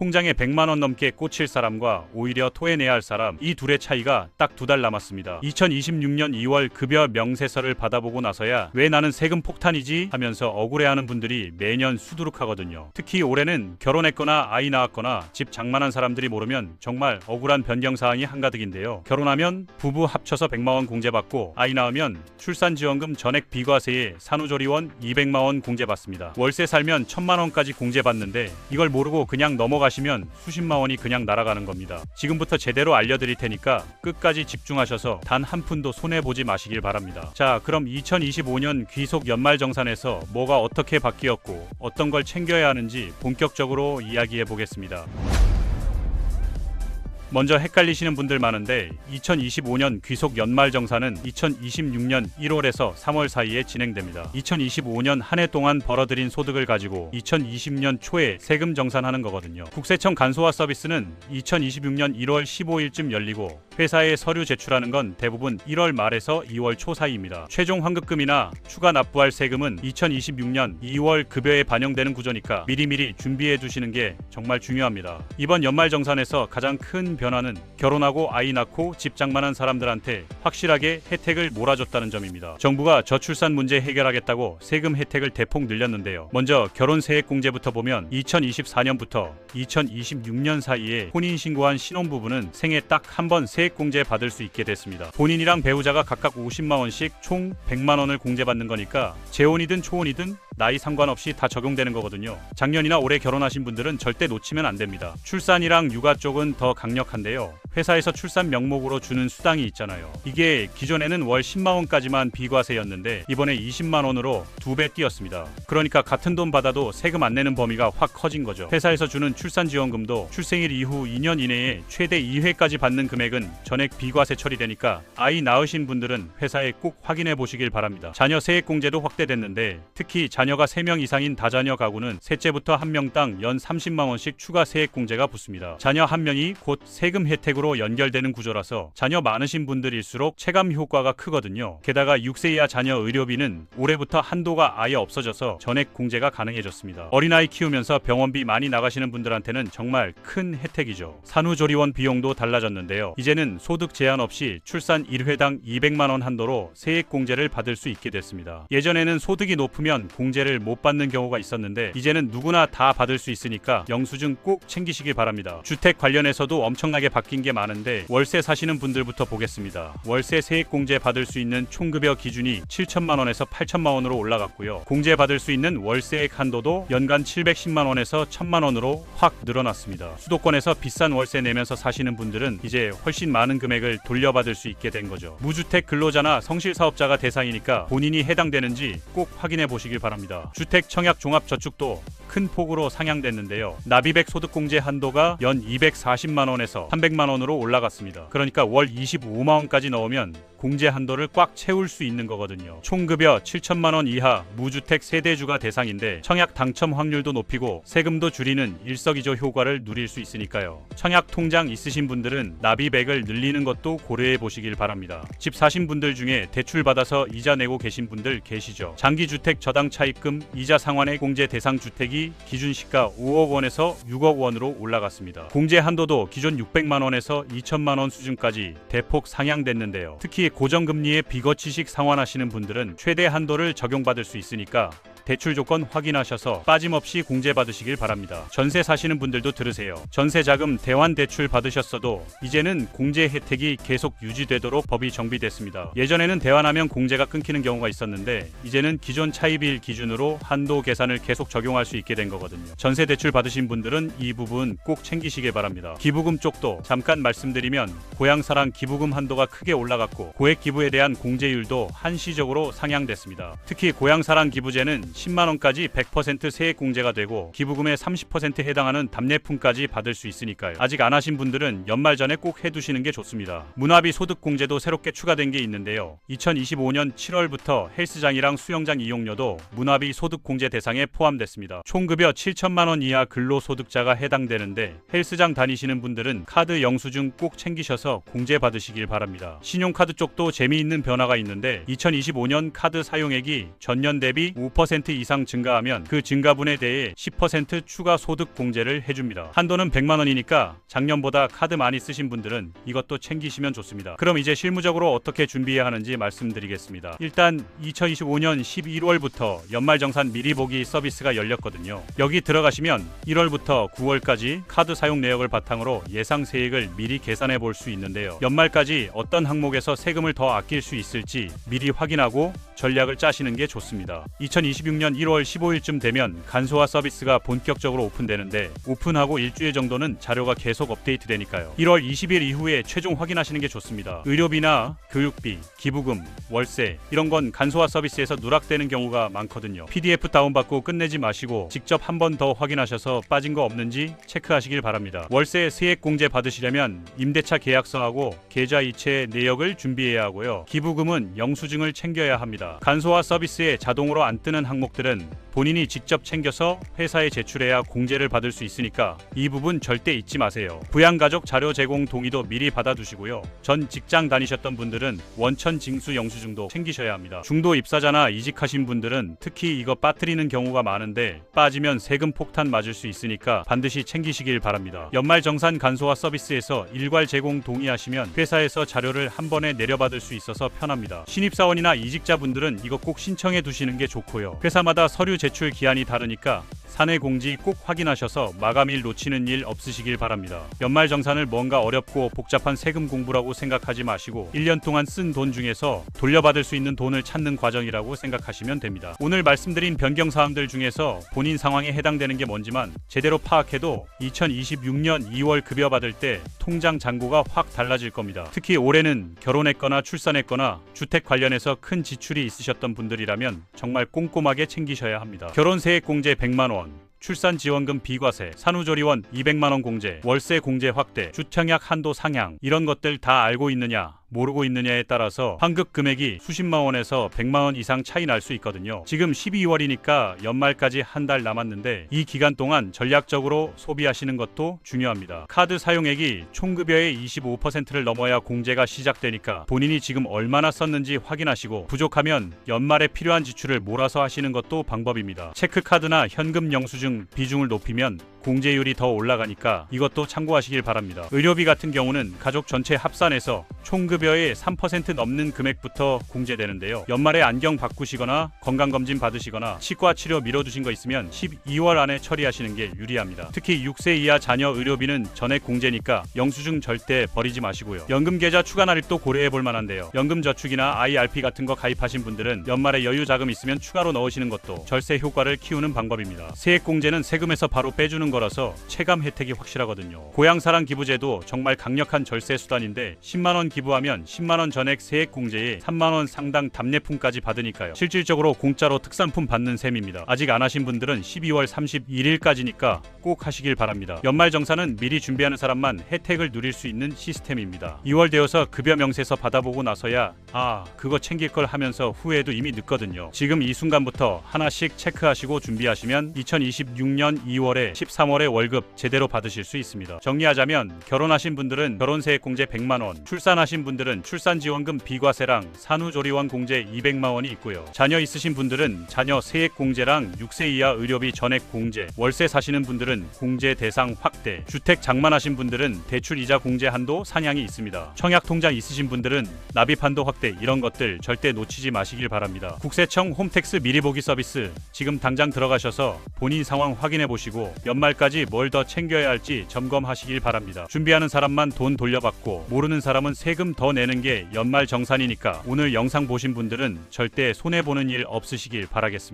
통장에 100만원 넘게 꽂힐 사람과 오히려 토해내야 할 사람, 이 둘의 차이가 딱 2달 남았습니다. 2026년 2월 급여 명세서를 받아보고 나서야 왜 나는 세금 폭탄이지 하면서 억울해하는 분들이 매년 수두룩하거든요. 특히 올해는 결혼했거나 아이 낳았거나 집 장만한 사람들이 모르면 정말 억울한 변경사항이 한가득인데요. 결혼하면 부부 합쳐서 100만원 공제받고 아이 낳으면 출산지원금 전액 비과세에 산후조리원 200만원 공제받습니다. 월세 살면 1000만원까지 공제받는데 이걸 모르고 그냥 넘어가시면 수십만원이 그냥 날아가는 겁니다. 지금부터 제대로 알려드릴 테니까 끝까지 집중하셔서 단 한 푼도 손해보지 마시길 바랍니다. 자, 그럼 2025년 귀속 연말정산에서 뭐가 어떻게 바뀌었고 어떤 걸 챙겨야 하는지 본격적으로 이야기해 보겠습니다. 먼저 헷갈리시는 분들 많은데 2025년 귀속 연말정산은 2026년 1월에서 3월 사이에 진행됩니다. 2025년 한 해 동안 벌어들인 소득을 가지고 2020년 초에 세금 정산하는 거거든요. 국세청 간소화 서비스는 2026년 1월 15일쯤 열리고 회사에 서류 제출하는 건 대부분 1월 말에서 2월 초 사이입니다. 최종 환급금이나 추가 납부할 세금은 2026년 2월 급여에 반영되는 구조니까 미리미리 준비해 두시는 게 정말 중요합니다. 이번 연말정산에서 가장 큰 변화는 결혼하고 아이 낳고 집 장만한 사람들한테 확실하게 혜택을 몰아줬다는 점입니다. 정부가 저출산 문제 해결하겠다고 세금 혜택을 대폭 늘렸는데요. 먼저 결혼 세액공제부터 보면 2024년부터 2026년 사이에 혼인신고한 신혼부부는 생애 딱 한 번 세액공제 받을 수 있게 됐습니다. 본인이랑 배우자가 각각 50만원씩 총 100만원을 공제받는 거니까 재혼이든 초혼이든 나이 상관없이 다 적용되는 거거든요. 작년이나 올해 결혼하신 분들은 절대 놓치면 안 됩니다. 출산이랑 육아 쪽은 더 강력한데요. 회사에서 출산 명목으로 주는 수당이 있잖아요. 이게 기존에는 월 10만원까지만 비과세였는데 이번에 20만원으로 2배 뛰었습니다. 그러니까 같은 돈 받아도 세금 안 내는 범위가 확 커진 거죠. 회사에서 주는 출산지원금도 출생일 이후 2년 이내에 최대 2회까지 받는 금액은 전액 비과세 처리되니까 아이 낳으신 분들은 회사에 꼭 확인해 보시길 바랍니다. 자녀 세액공제도 확대됐는데 특히 자녀가 3명 이상인 다자녀 가구는 셋째부터 한 명당 연 30만원씩 추가 세액공제가 붙습니다. 자녀 한 명이 곧 세금 혜택으로 연결되는 구조라서 자녀 많으신 분들일수록 체감 효과가 크거든요. 게다가 6세 이하 자녀 의료비는 올해부터 한도가 아예 없어져서 전액 공제가 가능해졌습니다. 어린아이 키우면서 병원비 많이 나가시는 분들한테는 정말 큰 혜택이죠. 산후조리원 비용도 달라졌는데요. 이제는 소득 제한 없이 출산 1회당 200만원 한도로 세액공제를 받을 수 있게 됐습니다. 예전에는 소득이 높으면 공제를 못 받는 경우가 있었는데 이제는 누구나 다 받을 수 있으니까 영수증 꼭 챙기시길 바랍니다. 주택 관련해서도 엄청나게 바뀐 게 많은데 월세 사시는 분들부터 보겠습니다. 월세 세액공제 받을 수 있는 총급여 기준이 7천만원에서 8천만원으로 올라갔고요. 공제 받을 수 있는 월세액 한도도 연간 710만원에서 1000만원으로 확 늘어났습니다. 수도권에서 비싼 월세 내면서 사시는 분들은 이제 훨씬 많은 금액을 돌려받을 수 있게 된 거죠. 무주택 근로자나 성실사업자가 대상이니까 본인이 해당되는지 꼭 확인해 보시길 바랍니다. 주택 청약 종합저축도 큰 폭으로 상향됐는데요. 납입액 소득공제 한도가 연 240만원에서 300만원으로 올라갔습니다. 그러니까 월 25만원까지 넣으면 공제 한도를 꽉 채울 수 있는 거거든요. 총급여 7천만원 이하 무주택 세대주가 대상인데 청약 당첨 확률도 높이고 세금도 줄이는 일석이조 효과를 누릴 수 있으니까요. 청약 통장 있으신 분들은 납입액을 늘리는 것도 고려해 보시길 바랍니다. 집 사신 분들 중에 대출 받아서 이자 내고 계신 분들 계시죠. 장기주택 저당 차입금 이자 상환액 공제 대상 주택이 기준 시가 5억 원에서 6억 원으로 올라갔습니다. 공제 한도도 기존 600만원에서 2천만원 수준까지 대폭 상향됐는데요. 특히 고정금리의 비거치식 상환하시는 분들은 최대 한도를 적용받을 수 있으니까 대출 조건 확인하셔서 빠짐없이 공제 받으시길 바랍니다. 전세 사시는 분들도 들으세요. 전세 자금 대환 대출 받으셨어도 이제는 공제 혜택이 계속 유지되도록 법이 정비됐습니다. 예전에는 대환하면 공제가 끊기는 경우가 있었는데 이제는 기존 차입일 기준으로 한도 계산을 계속 적용할 수 있게 된 거거든요. 전세 대출 받으신 분들은 이 부분 꼭 챙기시길 바랍니다. 기부금 쪽도 잠깐 말씀드리면 고향사랑 기부금 한도가 크게 올라갔고 고액 기부에 대한 공제율도 한시적으로 상향됐습니다. 특히 고향사랑 기부제는 10만원까지 100% 세액 공제가 되고 기부금의 30%에 해당하는 답례품까지 받을 수 있으니까요. 아직 안 하신 분들은 연말 전에 꼭 해두시는 게 좋습니다. 문화비 소득 공제도 새롭게 추가된 게 있는데요. 2025년 7월부터 헬스장이랑 수영장 이용료도 문화비 소득 공제 대상에 포함됐습니다. 총급여 7천만원 이하 근로소득자가 해당되는데 헬스장 다니시는 분들은 카드 영수증 꼭 챙기셔서 공제 받으시길 바랍니다. 신용카드 쪽도 재미있는 변화가 있는데 2025년 카드 사용액이 전년 대비 5% 10% 이상 증가하면 그 증가분에 대해 10% 추가 소득 공제를 해줍니다. 한도는 100만 원이니까 작년보다 카드 많이 쓰신 분들은 이것도 챙기시면 좋습니다. 그럼 이제 실무적으로 어떻게 준비해야 하는지 말씀드리겠습니다. 일단 2025년 11월부터 연말정산 미리 보기 서비스가 열렸거든요. 여기 들어가시면 1월부터 9월까지 카드 사용 내역을 바탕으로 예상 세액을 미리 계산해 볼 수 있는데요. 연말까지 어떤 항목에서 세금을 더 아낄 수 있을지 미리 확인하고 전략을 짜시는 게 좋습니다. 2026년 1월 15일쯤 되면 간소화 서비스가 본격적으로 오픈되는데 오픈하고 일주일 정도는 자료가 계속 업데이트되니까요. 1월 20일 이후에 최종 확인하시는 게 좋습니다. 의료비나 교육비, 기부금, 월세 이런 건 간소화 서비스에서 누락되는 경우가 많거든요. PDF 다운받고 끝내지 마시고 직접 한 번 더 확인하셔서 빠진 거 없는지 체크하시길 바랍니다. 월세 세액 공제 받으시려면 임대차 계약서하고 계좌이체 내역을 준비해야 하고요. 기부금은 영수증을 챙겨야 합니다. 간소화 서비스에 자동으로 안 뜨는 항목들은 본인이 직접 챙겨서 회사에 제출해야 공제를 받을 수 있으니까 이 부분 절대 잊지 마세요. 부양가족 자료 제공 동의도 미리 받아두시고요. 전 직장 다니셨던 분들은 원천 징수 영수증도 챙기셔야 합니다. 중도 입사자나 이직하신 분들은 특히 이거 빠뜨리는 경우가 많은데 빠지면 세금 폭탄 맞을 수 있으니까 반드시 챙기시길 바랍니다. 연말정산 간소화 서비스에서 일괄 제공 동의하시면 회사에서 자료를 한 번에 내려받을 수 있어서 편합니다. 신입사원이나 이직자분들은 이거 꼭 신청해 두시는 게 좋고요. 회사마다 서류 제출 기한이 다르니까 사내 공지 꼭 확인하셔서 마감일 놓치는 일 없으시길 바랍니다. 연말정산을 뭔가 어렵고 복잡한 세금 공부라고 생각하지 마시고 1년 동안 쓴 돈 중에서 돌려받을 수 있는 돈을 찾는 과정이라고 생각하시면 됩니다. 오늘 말씀드린 변경사항들 중에서 본인 상황에 해당되는 게 뭔지만 제대로 파악해도 2026년 2월 급여 받을 때 통장 잔고가 확 달라질 겁니다. 특히 올해는 결혼했거나 출산했거나 주택 관련해서 큰 지출이 있으셨던 분들이라면 정말 꼼꼼하게 챙기셔야 합니다. 결혼세액 공제 100만 원, 출산지원금 비과세, 산후조리원 200만원 공제, 월세 공제 확대, 주청약 한도 상향 이런 것들 다 알고 있느냐 모르고 있느냐에 따라서 환급 금액이 수십만 원에서 100만 원 이상 차이 날 수 있거든요. 지금 12월이니까 연말까지 한 달 남았는데 이 기간 동안 전략적으로 소비하시는 것도 중요합니다. 카드 사용액이 총급여의 25%를 넘어야 공제가 시작되니까 본인이 지금 얼마나 썼는지 확인하시고 부족하면 연말에 필요한 지출을 몰아서 하시는 것도 방법입니다. 체크카드나 현금 영수증 비중을 높이면 공제율이 더 올라가니까 이것도 참고하시길 바랍니다. 의료비 같은 경우는 가족 전체 합산해서 총급여의 3% 넘는 금액부터 공제되는데요. 연말에 안경 바꾸시거나 건강검진 받으시거나 치과 치료 미뤄두신 거 있으면 12월 안에 처리하시는 게 유리합니다. 특히 6세 이하 자녀 의료비는 전액 공제니까 영수증 절대 버리지 마시고요. 연금계좌 추가 납입도 고려해볼 만한데요. 연금저축이나 IRP 같은 거 가입하신 분들은 연말에 여유 자금 있으면 추가로 넣으시는 것도 절세 효과를 키우는 방법입니다. 세액 공제는 세금에서 바로 빼주는 거라서 체감 혜택이 확실하거든요. 고향사랑 기부제도 정말 강력한 절세 수단인데 10만원 기부하면 10만원 전액 세액 공제에 3만원 상당 답례품까지 받으니까요. 실질적으로 공짜로 특산품 받는 셈입니다. 아직 안 하신 분들은 12월 31일까지니까 꼭 하시길 바랍니다. 연말정산은 미리 준비하는 사람만 혜택을 누릴 수 있는 시스템입니다. 2월 되어서 급여 명세서 받아보고 나서야 그거 챙길 걸 하면서 후회도 이미 늦거든요. 지금 이 순간부터 하나씩 체크하시고 준비하시면 2026년 2월에 13월에 월급 제대로 받으실 수 있습니다. 정리하자면 결혼하신 분들은 결혼세액 공제 100만원, 출산하신 분들은 출산지원금 비과세랑 산후조리원 공제 200만원이 있고요. 자녀 있으신 분들은 자녀 세액 공제랑 6세 이하 의료비 전액 공제, 월세 사시는 분들은 공제 대상 확대, 주택 장만하신 분들은 대출 이자 공제 한도 상향이 있습니다. 청약 통장 있으신 분들은 납입 한도 확대 이런 것들 절대 놓치지 마시길 바랍니다. 국세청 홈택스 미리 보기 서비스 지금 당장 들어가셔서 본인 상황 확인해 보시고 연말까지 뭘 더 챙겨야 할지 점검하시길 바랍니다. 준비하는 사람만 돈 돌려받고 모르는 사람은 세금 더 내는 게 연말 정산이니까 오늘 영상 보신 분들은 절대 손해보는 일 없으시길 바라겠습니다.